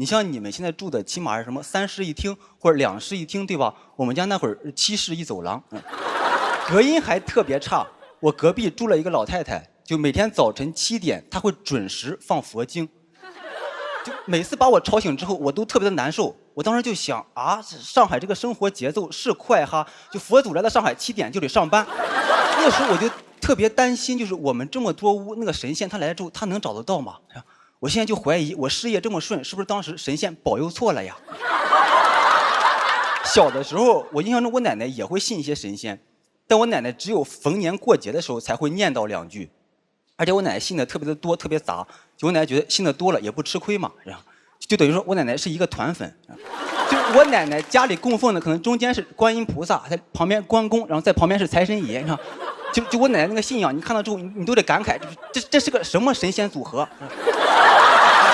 你像你们现在住的，起码是什么3室一厅或者2室一厅，对吧？我们家那会儿7室一走廊，隔音还特别差。我隔壁住了一个老太太，就每天早晨7点，她会准时放佛经。就每次把我吵醒之后，我都特别的难受。我当时就想啊，上海这个生活节奏是快哈，就佛祖来到上海7点就得上班。那个时候我就特别担心，就是我们这么多屋，那个神仙他来之后，他能找得到吗？我现在就怀疑，我事业这么顺，是不是当时神仙保佑错了呀？小的时候，我印象中我奶奶也会信一些神仙，但我奶奶只有逢年过节的时候才会念叨2句，而且我奶奶信的特别的多，特别杂。就我奶奶觉得信的多了也不吃亏嘛，就等于说我奶奶是一个团粉。就我奶奶家里供奉的可能中间是观音菩萨，在旁边关公，然后在旁边是财神爷，你知道。就我奶奶那个信仰，你看到之后你都得感慨，这是个什么神仙组合？